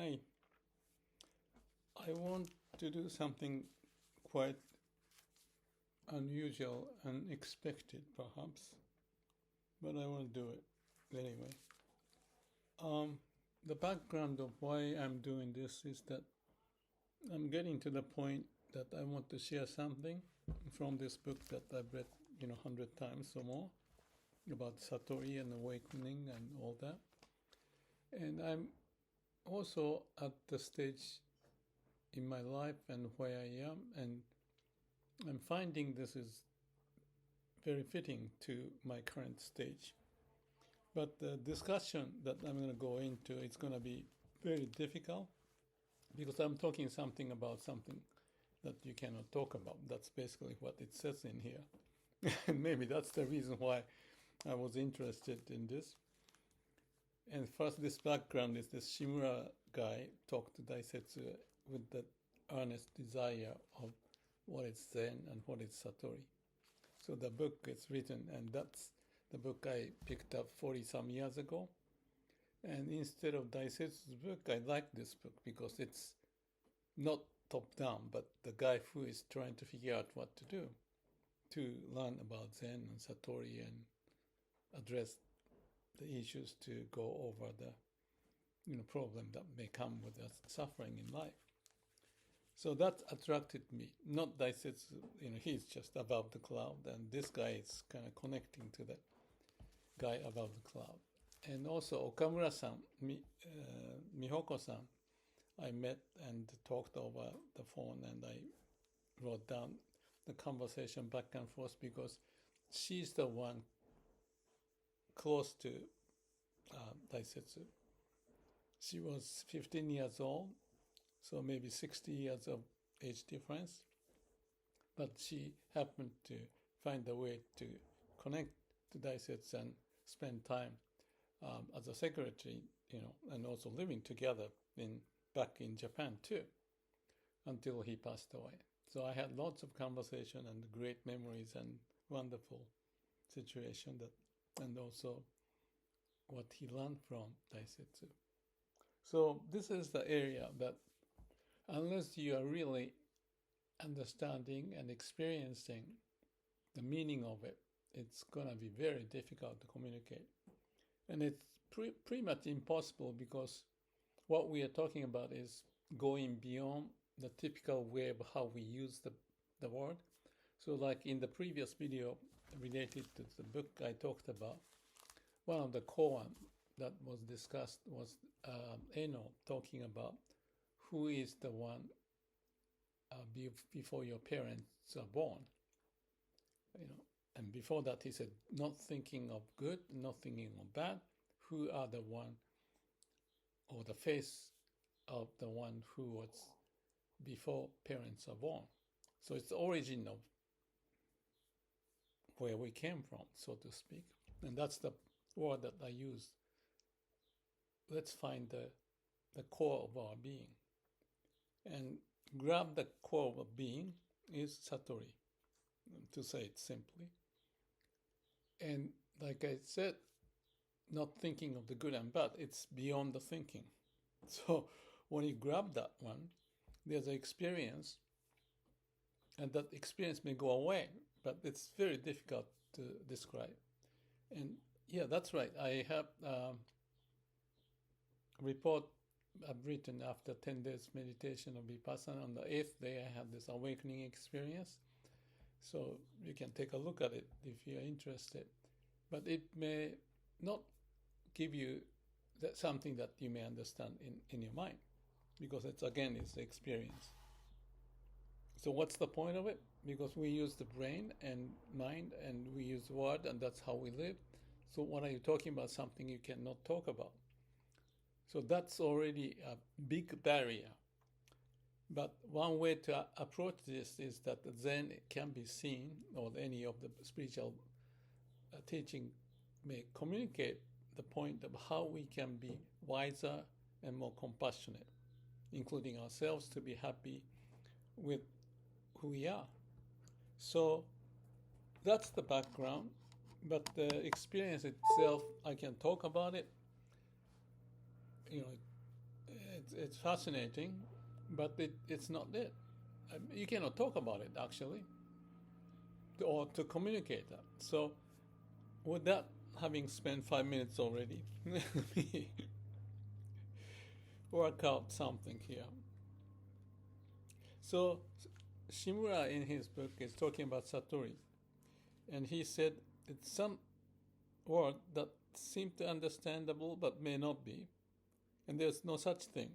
Hi. I want to do something quite unusual, unexpected perhaps, but I want to do it anyway. The background of why I'm doing this is that I'm getting to the point that I want to share something from this book that I've read, 100 times or more about Satori and awakening and all that. And I'm also at the stage in my life and where I am, and I'm finding this is very fitting to my current stage. But the discussion that I'm going to go into is going to be very difficult because I'm talking something about something that you cannot talk about. That's basically what it says in here. And maybe that's the reason why I was interested in this. And first, this background is this Shimura guy talked to Daisetz with the earnest desire of what is Zen and what is Satori. So the book is written, and that's the book I picked up 40-some years ago. And instead of Daisetz's book, I like this book because it's not top-down, but the guy who is trying to figure out what to do to learn about Zen and Satori and address the issues to go over the problem that may come with the suffering in life. So that attracted me. Not Daisetz, he's just above the cloud, and this guy is kind of connecting to the guy above the cloud. And also Okamura-san, Mihoko-san, I met and talked over the phone, and I wrote down the conversation back and forth because she's the one close to Daisetsu. She was 15 years old, so maybe 60 years of age difference. But she happened to find a way to connect to Daisetsu and spend time as a secretary, and also living together back in Japan too, until he passed away. So I had lots of conversation and great memories and wonderful situation and also what he learned from Daisetsu. So this is the area that unless you are really understanding and experiencing the meaning of it, it's going to be very difficult to communicate. And it's pretty much impossible because what we are talking about is going beyond the typical way of how we use the word. So like in the previous video related to the book I talked about, one of the koan that was discussed was Eno talking about who is the one before your parents are born. And before that he said, not thinking of good, not thinking of bad, who are the one or the face of the one who was before parents are born. So it's the origin of where we came from, so to speak. And that's the word that I use. Let's find the core of our being. And grab the core of being is Satori, to say it simply. And like I said, not thinking of the good and bad, it's beyond the thinking. So when you grab that one, there's an experience, and that experience may go away, but it's very difficult to describe. And yeah, that's right. I have a report I've written after 10 days meditation of Vipassana. On the 8th day, I had this awakening experience. So you can take a look at it if you're interested. But it may not give you something that you may understand in your mind, because it's the experience. So what's the point of it? Because we use the brain and mind and we use word, and that's how we live. So what are you talking about? Something you cannot talk about. So that's already a big barrier. But one way to approach this is that Zen can be seen, or any of the spiritual teaching may communicate the point of how we can be wiser and more compassionate, including ourselves, to be happy with who we are. So that's the background, but the experience itself, I can talk about it. it's fascinating, but it's not it. You cannot talk about it actually, or to communicate that. So, with that having spent 5 minutes already, let me work out something here. So, Shimura in his book is talking about Satori, and he said it's some word that seem to understandable but may not be, and there's no such thing.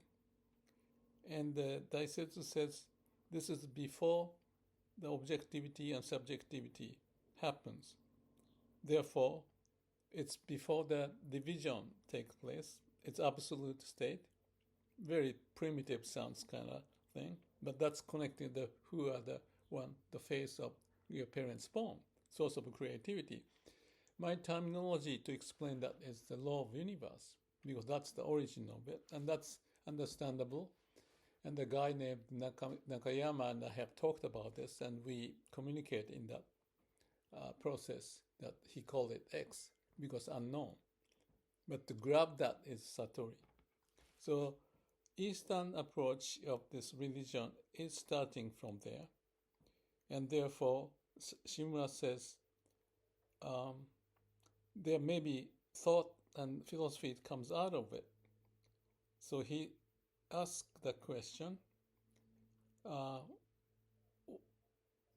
And Daisetz says this is before the objectivity and subjectivity happens. Therefore, it's before the division takes place. It's absolute state. Very primitive sounds kind of thing, but that's connecting the who are the one, the face of your parents' born, source of creativity. My terminology to explain that is the law of universe, because that's the origin of it, and that's understandable. And the guy named Nakayama and I have talked about this, and we communicate in that process that he called it X, because unknown. But to grab that is Satori. So Eastern approach of this religion is starting from there. And therefore, Shimura says there may be thought and philosophy comes out of it. So he asked the question,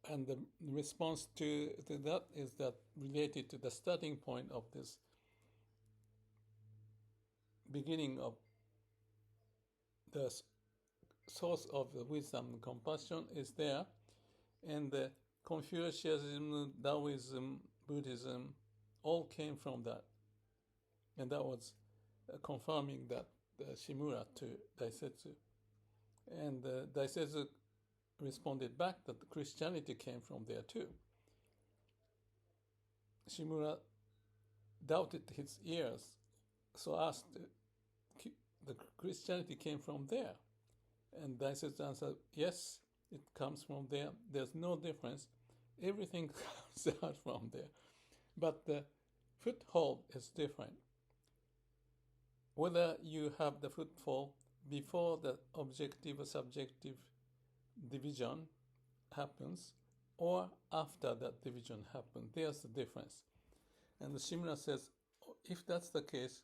and the response to that is that related to the starting point of this beginning of the source of the wisdom and compassion is there, and the Confucianism, Taoism, Buddhism all came from that, and that was confirming that Shimura to Daisetsu, and Daisetsu responded back that Christianity came from there too. Shimura doubted his ears, so asked, the Christianity came from there. And Daisetsu answered, yes, it comes from there. There's no difference. Everything comes out from there. But the foothold is different. Whether you have the foothold before the objective or subjective division happens or after that division happens, there's the difference. And the Shimura says, if that's the case,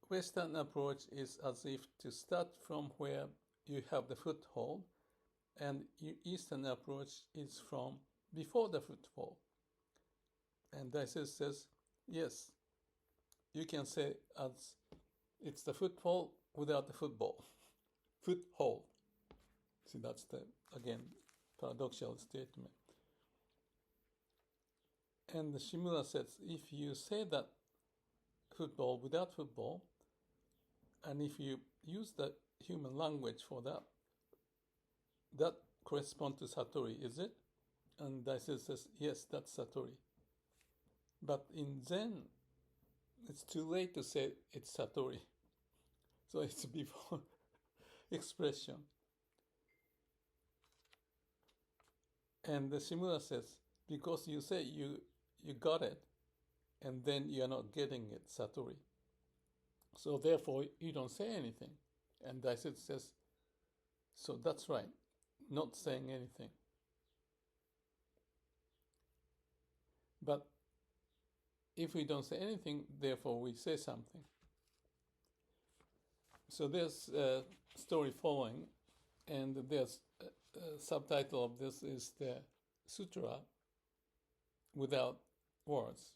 Western approach is as if to start from where you have the foothold, and Eastern approach is from before the foothold. And Daisetsu says, yes, you can say as it's the foothold without the football. Foothold. See, that's the, again, paradoxical statement. And the Shimura says, if you say that football without football, and if you use the human language for that, that corresponds to Satori, is it? And Daisetsu says, yes, that's Satori. But in Zen, it's too late to say it's Satori. So it's before expression. And the Shimura says, because you say you got it, and then you're not getting it, Satori. So therefore, you don't say anything. And Daisetsu says, so that's right, not saying anything. But if we don't say anything, therefore we say something. So there's a story following, and there's a subtitle of this is the Sutra without words.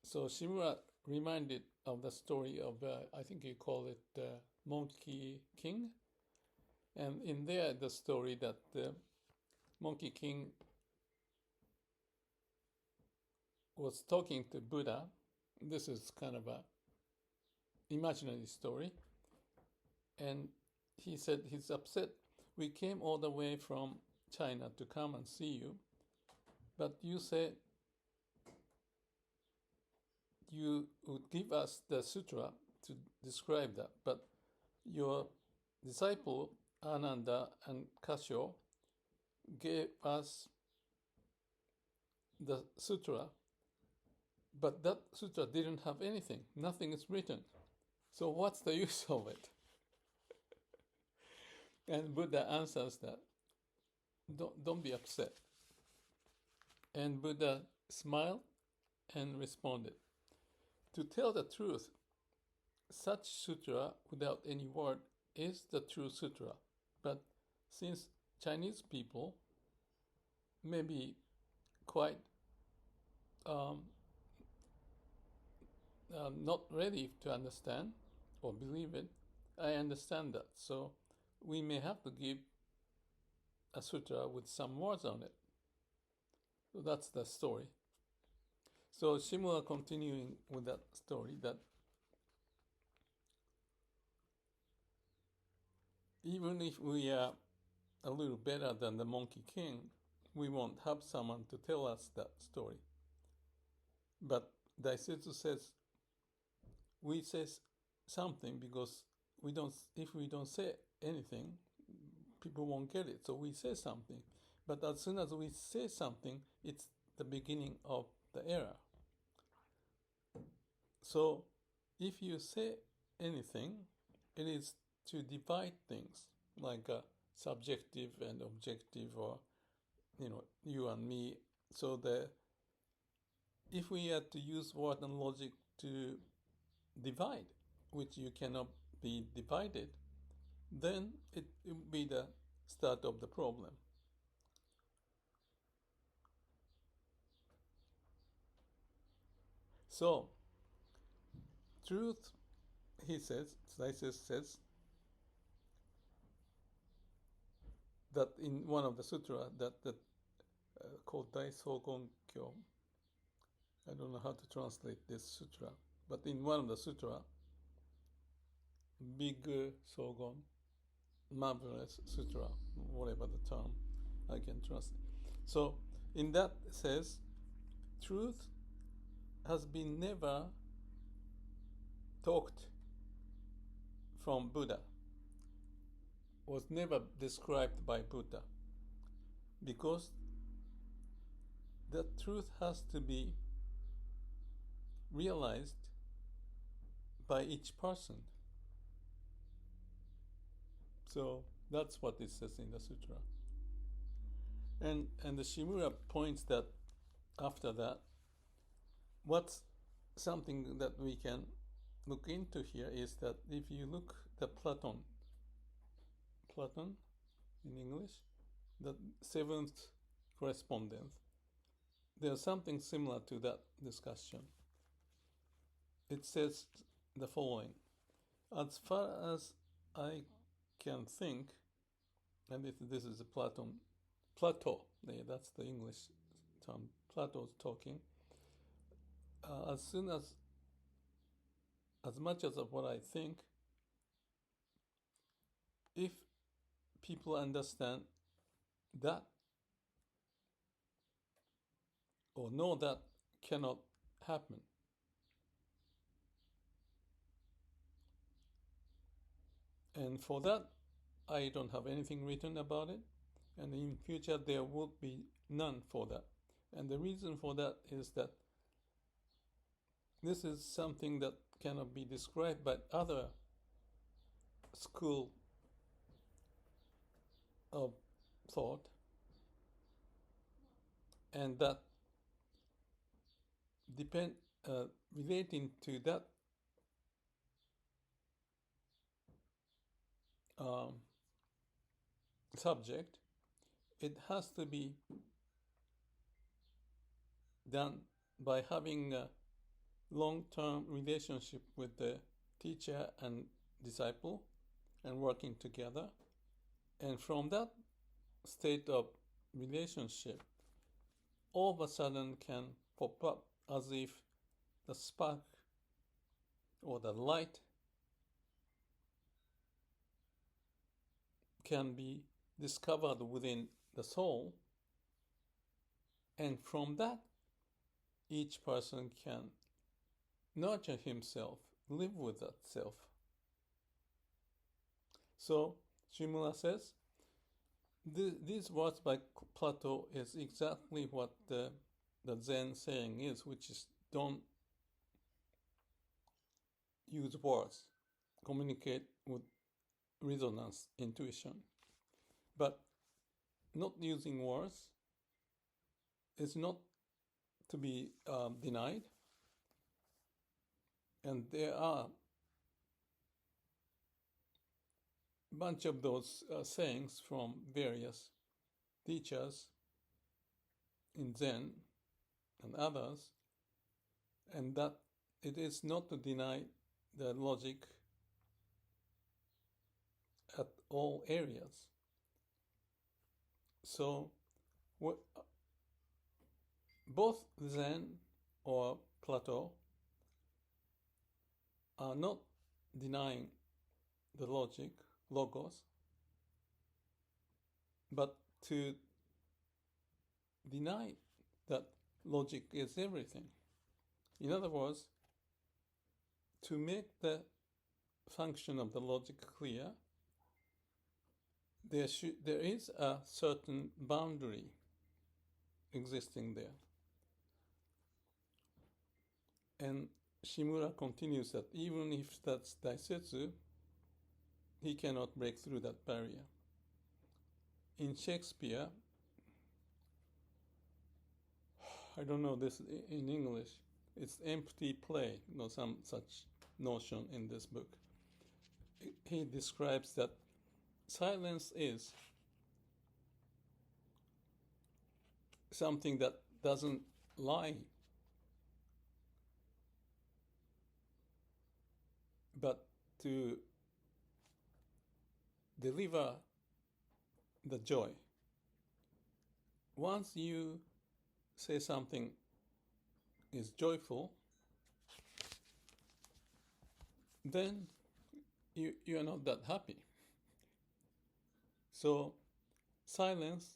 So Shimura reminded of the story of, I think you call it Monkey King. And in there, the story that the Monkey King was talking to Buddha. This is kind of a imaginary story. And he said he's upset. We came all the way from China to come and see you. But you say you would give us the sutra to describe that. But your disciple, Ananda and Kasho, gave us the sutra, but that sutra didn't have anything. Nothing is written. So what's the use of it? And Buddha answers that, don't be upset. And Buddha smiled and responded, to tell the truth, such sutra without any word is the true sutra. But since Chinese people may be quite not ready to understand or believe it, I understand that. So we may have to give a sutra with some words on it. So that's the story. So Shimura continuing with that story, that even if we are a little better than the Monkey King, we won't have someone to tell us that story. But Daisetsu says we say something because if we don't say anything, people won't get it. So we say something. But as soon as we say something, it's the beginning of the error. So if you say anything, it is to divide things, like subjective and objective, or you and me. So if we had to use word and logic to divide, which you cannot be divided, then it would be the start of the problem. So, truth, Daisetsu says, that in one of the sutra that called Daisogon Kyo, I don't know how to translate this sutra, but in one of the sutra, Big Sogon, marvelous sutra, whatever the term I can translate. So in that it says, truth has been never talked from Buddha, was never described by Buddha, because the truth has to be realized by each person. So that's what it says in the sutra. And the Shimura points that after that, what's something that we can look into here is that if you look at Platon in English, the seventh correspondence, there's something similar to that discussion. It says the following: as far as I can think, and this is Plato, that's the English term, Plato's talking, as much as of what I think, if people understand that or know that cannot happen, and for that I don't have anything written about it, and in future there will be none for that. And the reason for that is that this is something that cannot be described by other school of thought, and that relating to that subject, it has to be done by having a long-term relationship with the teacher and disciple and working together. And from that state of relationship, all of a sudden can pop up as if the spark or the light can be discovered within the soul, and from that each person can nurture himself, live with that self. So Shimura says, these words by Plato is exactly what the Zen saying is, which is don't use words, communicate with resonance, intuition. But not using words is not to be denied. And there are a bunch of those sayings from various teachers in Zen and others, and that it is not to deny the logic at all areas. So both Zen or Plato are not denying the logic, logos, but to deny that logic is everything. In other words, to make the function of the logic clear, there is a certain boundary existing there. And Shimura continues that even if that's Daisetsu, he cannot break through that barrier. In Shakespeare, I don't know this in English, it's empty play, some such notion in this book. He describes that silence is something that doesn't lie, but to deliver the joy. Once you say something is joyful, then you are not that happy. So silence,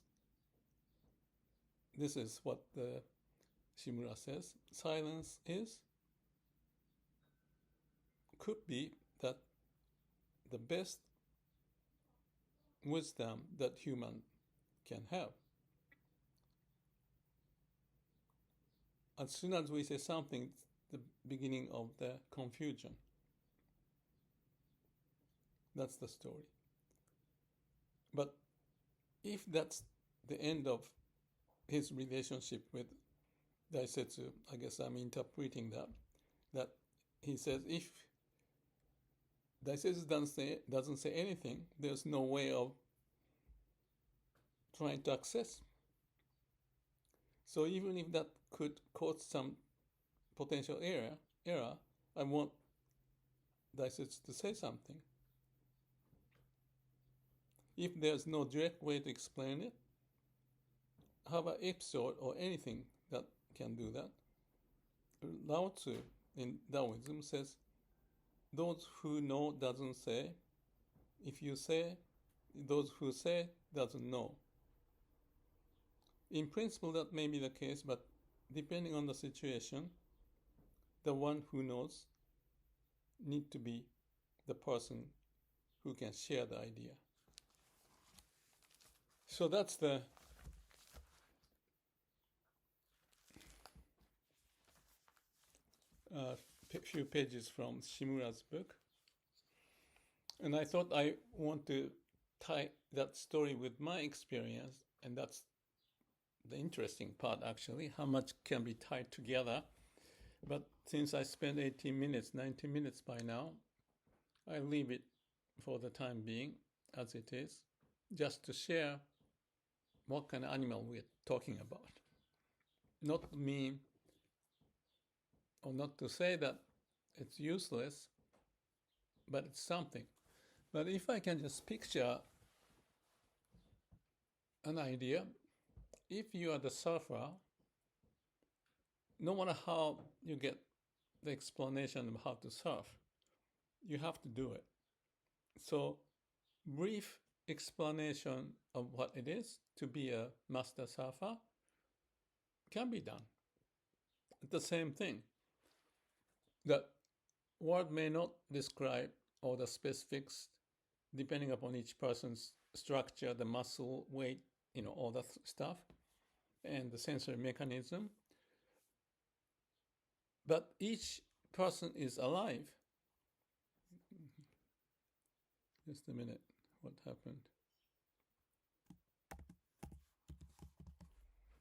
this is what Shimura says, silence could be that the best wisdom that human can have. As soon as we say something, it's the beginning of the confusion. That's the story. But if that's the end of his relationship with Daisetsu, I guess I'm interpreting that he says if Daisetsu doesn't say anything, there's no way of trying to access. So even if that could cause some potential error, I want Daisetsu to say something. If there's no direct way to explain it, how about episode or anything that can do that? Lao Tzu in Taoism says, those who know doesn't say. If you say, those who say doesn't know. In principle, that may be the case, but depending on the situation, the one who knows need to be the person who can share the idea. So that's the few pages from Shimura's book. And I thought I want to tie that story with my experience, and that's the interesting part actually, how much can be tied together. But since I spent 18 minutes, 90 minutes by now, I leave it for the time being as it is, just to share what kind of animal we're talking about. Not mean, or not to say that it's useless, but it's something. But if I can just picture an idea, if you are the surfer, no matter how you get the explanation of how to surf, you have to do it. So brief explanation of what it is to be a master surfer can be done. The same thing. The word may not describe all the specifics depending upon each person's structure, the muscle, weight, all that stuff, and the sensory mechanism. But each person is alive. Just a minute. What happened?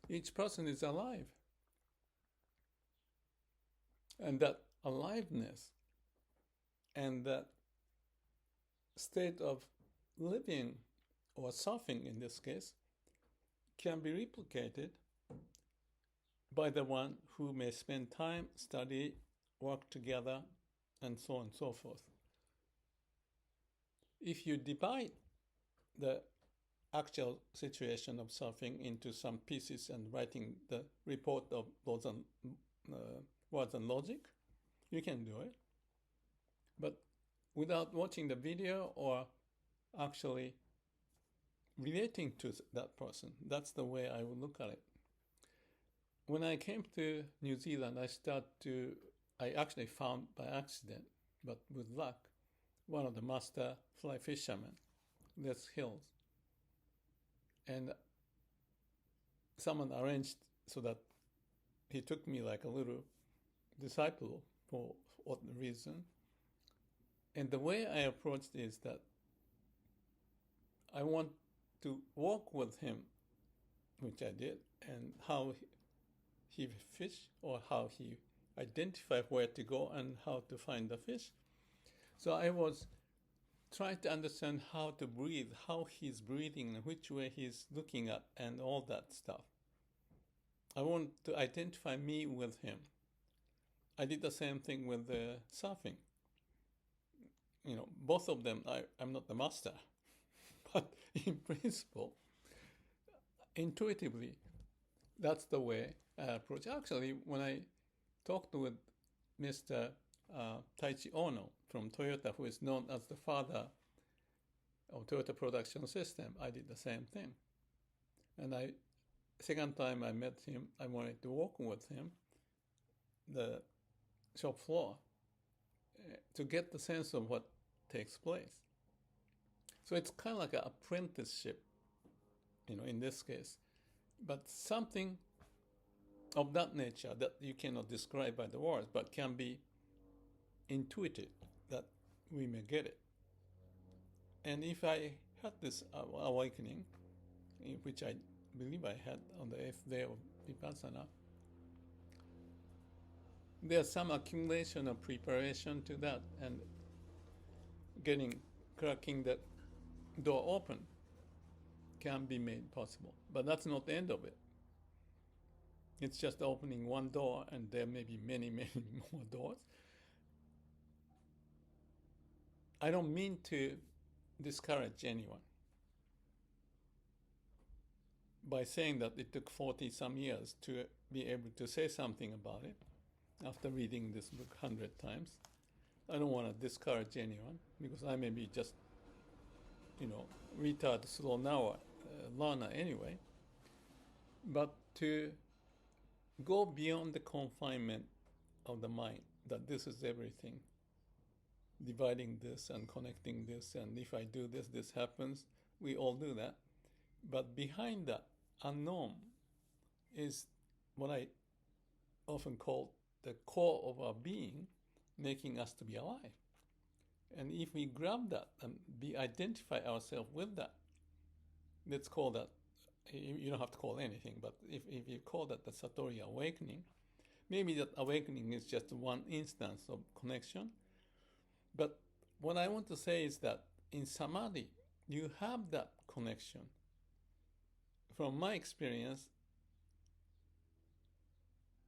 Each person is alive. And that aliveness and that state of living or suffering in this case can be replicated by the one who may spend time, study, work together, and so on and so forth. If you divide the actual situation of suffering into some pieces and writing the report of words and logic, you can do it. But without watching the video or actually relating to that person, that's the way I would look at it. When I came to New Zealand, I actually found by accident, but with luck, one of the master fly fishermen, Les Hills. And someone arranged so that he took me like a little disciple for what reason. And the way I approached is that I want to walk with him, which I did, and how he fish or how he identify where to go and how to find the fish. So I was trying to understand how to breathe, how he's breathing, and which way he's looking at, and all that stuff. I want to identify me with him. I did the same thing with the surfing. Both of them, I'm not the master, but in principle, intuitively, that's the way I approach. Actually, when I talked with Mr. Taichi Ono from Toyota, who is known as the father of Toyota production system, I did the same thing. And second time I met him, I wanted to walk with him the shop floor to get the sense of what takes place. So it's kind of like an apprenticeship, in this case. But something of that nature that you cannot describe by the words, but can be intuitive, that we may get it. And if I had this awakening, which I believe I had on the 8th day of Vipassana, there's some accumulation of preparation to that, and cracking that door open can be made possible. But that's not the end of it. It's just opening one door, and there may be many, many more doors. I don't mean to discourage anyone by saying that it took 40-some years to be able to say something about it after reading this book 100 times. I don't want to discourage anyone, because I may be just, retard, slow now learner anyway. But to go beyond the confinement of the mind, that this is everything, dividing this and connecting this, and if I do this, this happens. We all do that. But behind that unknown is what I often call the core of our being, making us to be alive. And if we grab that and identify ourselves with that, let's call that, you don't have to call anything, but if you call that the Satori awakening, maybe that awakening is just one instance of connection. But what I want to say is that in Samadhi, you have that connection. From my experience,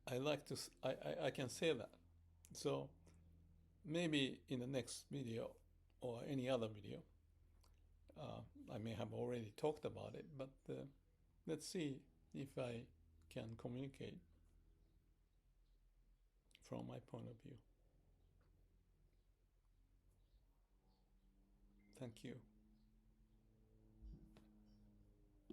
I can say that. So maybe in the next video or any other video, I may have already talked about it, but let's see if I can communicate from my point of view. Thank you.